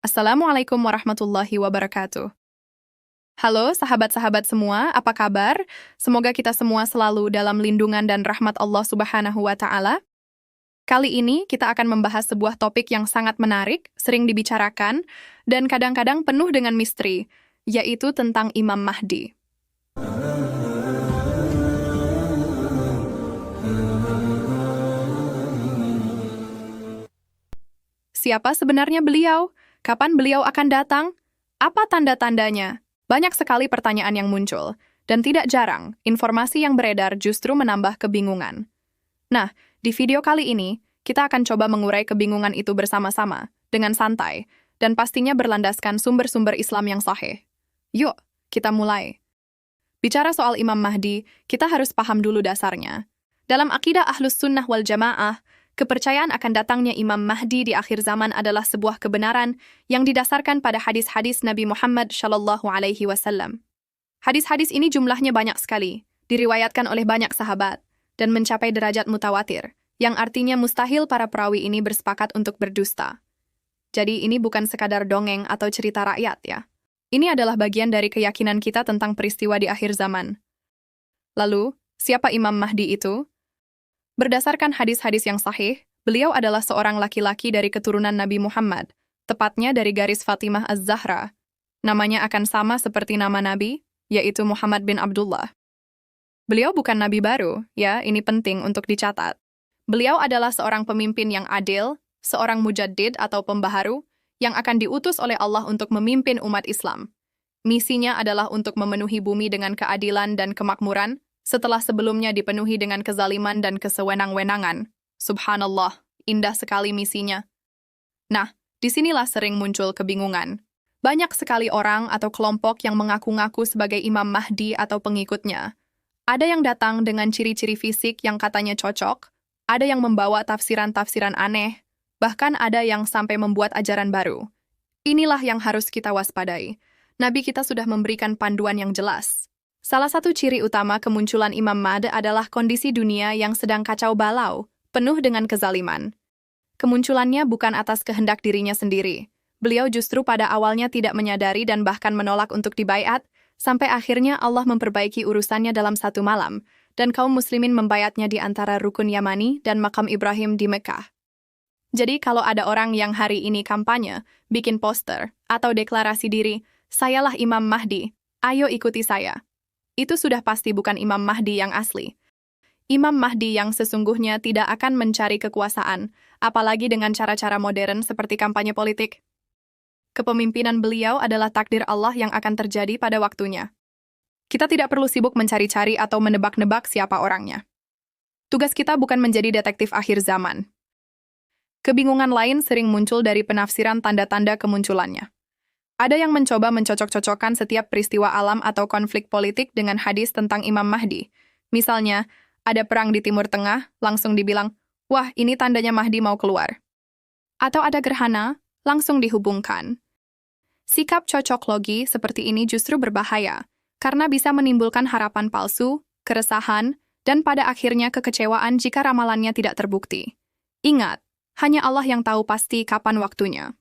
Assalamualaikum warahmatullahi wabarakatuh. Halo sahabat-sahabat semua, apa kabar? Semoga kita semua selalu dalam lindungan dan rahmat Allah Subhanahu wa Ta'ala. Kali ini kita akan membahas sebuah topik yang sangat menarik, sering dibicarakan, dan kadang-kadang penuh dengan misteri, yaitu tentang Imam Mahdi. Siapa sebenarnya beliau? Kapan beliau akan datang? Apa tanda-tandanya? Banyak sekali pertanyaan yang muncul, dan tidak jarang, informasi yang beredar justru menambah kebingungan. Nah, di video kali ini, kita akan coba mengurai kebingungan itu bersama-sama, dengan santai, dan pastinya berlandaskan sumber-sumber Islam yang sahih. Yuk, kita mulai. Bicara soal Imam Mahdi, kita harus paham dulu dasarnya. Dalam akidah Ahlus Sunnah wal Jamaah, kepercayaan akan datangnya Imam Mahdi di akhir zaman adalah sebuah kebenaran yang didasarkan pada hadis-hadis Nabi Muhammad SAW. Hadis-hadis ini jumlahnya banyak sekali, diriwayatkan oleh banyak sahabat, dan mencapai derajat mutawatir, yang artinya mustahil para perawi ini bersepakat untuk berdusta. Jadi ini bukan sekadar dongeng atau cerita rakyat ya. Ini adalah bagian dari keyakinan kita tentang peristiwa di akhir zaman. Lalu, siapa Imam Mahdi itu? Berdasarkan hadis-hadis yang sahih, beliau adalah seorang laki-laki dari keturunan Nabi Muhammad, tepatnya dari garis Fatimah Az-Zahra. Namanya akan sama seperti nama Nabi, yaitu Muhammad bin Abdullah. Beliau bukan Nabi baru, ya, ini penting untuk dicatat. Beliau adalah seorang pemimpin yang adil, seorang mujaddid atau pembaharu, yang akan diutus oleh Allah untuk memimpin umat Islam. Misinya adalah untuk memenuhi bumi dengan keadilan dan kemakmuran, setelah sebelumnya dipenuhi dengan kezaliman dan kesewenang-wenangan. Subhanallah, indah sekali misinya. Nah, disinilah sering muncul kebingungan. Banyak sekali orang atau kelompok yang mengaku-ngaku sebagai Imam Mahdi atau pengikutnya. Ada yang datang dengan ciri-ciri fisik yang katanya cocok, ada yang membawa tafsiran-tafsiran aneh, bahkan ada yang sampai membuat ajaran baru. Inilah yang harus kita waspadai. Nabi kita sudah memberikan panduan yang jelas. Salah satu ciri utama kemunculan Imam Mahdi adalah kondisi dunia yang sedang kacau balau, penuh dengan kezaliman. Kemunculannya bukan atas kehendak dirinya sendiri. Beliau justru pada awalnya tidak menyadari dan bahkan menolak untuk dibaiat, sampai akhirnya Allah memperbaiki urusannya dalam satu malam, dan kaum muslimin membaiatnya di antara Rukun Yamani dan Makam Ibrahim di Mekah. Jadi kalau ada orang yang hari ini kampanye, bikin poster, atau deklarasi diri, "Sayalah Imam Mahdi, ayo ikuti saya." Itu sudah pasti bukan Imam Mahdi yang asli. Imam Mahdi yang sesungguhnya tidak akan mencari kekuasaan, apalagi dengan cara-cara modern seperti kampanye politik. Kepemimpinan beliau adalah takdir Allah yang akan terjadi pada waktunya. Kita tidak perlu sibuk mencari-cari atau menebak-nebak siapa orangnya. Tugas kita bukan menjadi detektif akhir zaman. Kebingungan lain sering muncul dari penafsiran tanda-tanda kemunculannya. Ada yang mencoba mencocok-cocokkan setiap peristiwa alam atau konflik politik dengan hadis tentang Imam Mahdi. Misalnya, ada perang di Timur Tengah, langsung dibilang, wah ini tandanya Mahdi mau keluar. Atau ada gerhana, langsung dihubungkan. Sikap cocok logi seperti ini justru berbahaya, karena bisa menimbulkan harapan palsu, keresahan, dan pada akhirnya kekecewaan jika ramalannya tidak terbukti. Ingat, hanya Allah yang tahu pasti kapan waktunya.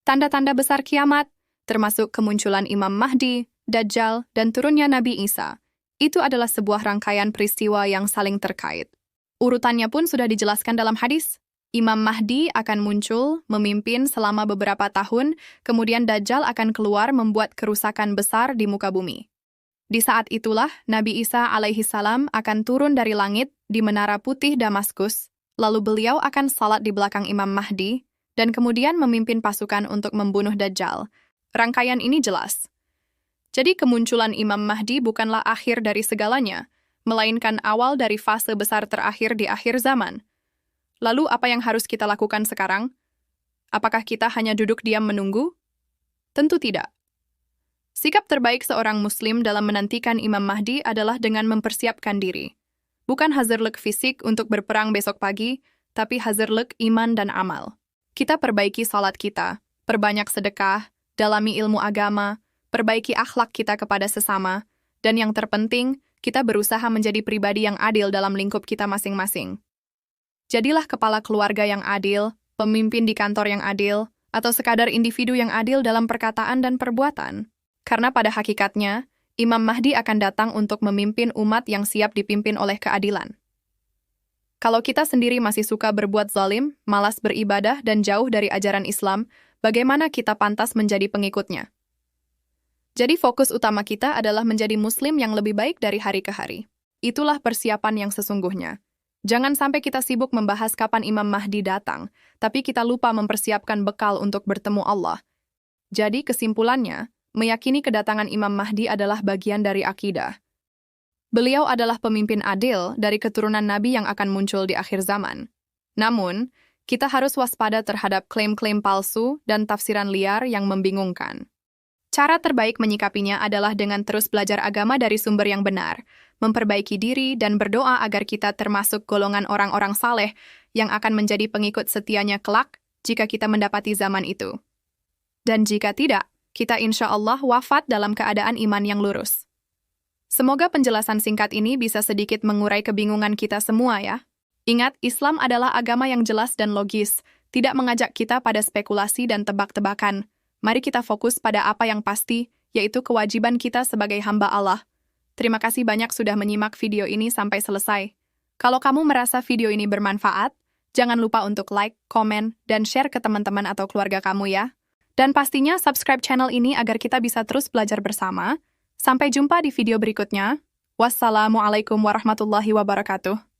Tanda-tanda besar kiamat, termasuk kemunculan Imam Mahdi, Dajjal, dan turunnya Nabi Isa, itu adalah sebuah rangkaian peristiwa yang saling terkait. Urutannya pun sudah dijelaskan dalam hadis. Imam Mahdi akan muncul, memimpin selama beberapa tahun, kemudian Dajjal akan keluar membuat kerusakan besar di muka bumi. Di saat itulah, Nabi Isa alaihissalam akan turun dari langit di Menara Putih Damaskus, lalu beliau akan salat di belakang Imam Mahdi, dan kemudian memimpin pasukan untuk membunuh Dajjal. Rangkaian ini jelas. Jadi kemunculan Imam Mahdi bukanlah akhir dari segalanya, melainkan awal dari fase besar terakhir di akhir zaman. Lalu apa yang harus kita lakukan sekarang? Apakah kita hanya duduk diam menunggu? Tentu tidak. Sikap terbaik seorang Muslim dalam menantikan Imam Mahdi adalah dengan mempersiapkan diri. Bukan hazarlek fisik untuk berperang besok pagi, tapi hazarlek iman dan amal. Kita perbaiki salat kita, perbanyak sedekah, dalami ilmu agama, perbaiki akhlak kita kepada sesama, dan yang terpenting, kita berusaha menjadi pribadi yang adil dalam lingkup kita masing-masing. Jadilah kepala keluarga yang adil, pemimpin di kantor yang adil, atau sekadar individu yang adil dalam perkataan dan perbuatan. Karena pada hakikatnya, Imam Mahdi akan datang untuk memimpin umat yang siap dipimpin oleh keadilan. Kalau kita sendiri masih suka berbuat zalim, malas beribadah, dan jauh dari ajaran Islam, bagaimana kita pantas menjadi pengikutnya? Jadi fokus utama kita adalah menjadi muslim yang lebih baik dari hari ke hari. Itulah persiapan yang sesungguhnya. Jangan sampai kita sibuk membahas kapan Imam Mahdi datang, tapi kita lupa mempersiapkan bekal untuk bertemu Allah. Jadi kesimpulannya, meyakini kedatangan Imam Mahdi adalah bagian dari akidah. Beliau adalah pemimpin adil dari keturunan Nabi yang akan muncul di akhir zaman. Namun, kita harus waspada terhadap klaim-klaim palsu dan tafsiran liar yang membingungkan. Cara terbaik menyikapinya adalah dengan terus belajar agama dari sumber yang benar, memperbaiki diri, dan berdoa agar kita termasuk golongan orang-orang saleh yang akan menjadi pengikut setianya kelak jika kita mendapati zaman itu. Dan jika tidak, kita insya Allah wafat dalam keadaan iman yang lurus. Semoga penjelasan singkat ini bisa sedikit mengurai kebingungan kita semua ya. Ingat, Islam adalah agama yang jelas dan logis, tidak mengajak kita pada spekulasi dan tebak-tebakan. Mari kita fokus pada apa yang pasti, yaitu kewajiban kita sebagai hamba Allah. Terima kasih banyak sudah menyimak video ini sampai selesai. Kalau kamu merasa video ini bermanfaat, jangan lupa untuk like, komen, dan share ke teman-teman atau keluarga kamu ya. Dan pastinya subscribe channel ini agar kita bisa terus belajar bersama. Sampai jumpa di video berikutnya. Wassalamualaikum warahmatullahi wabarakatuh.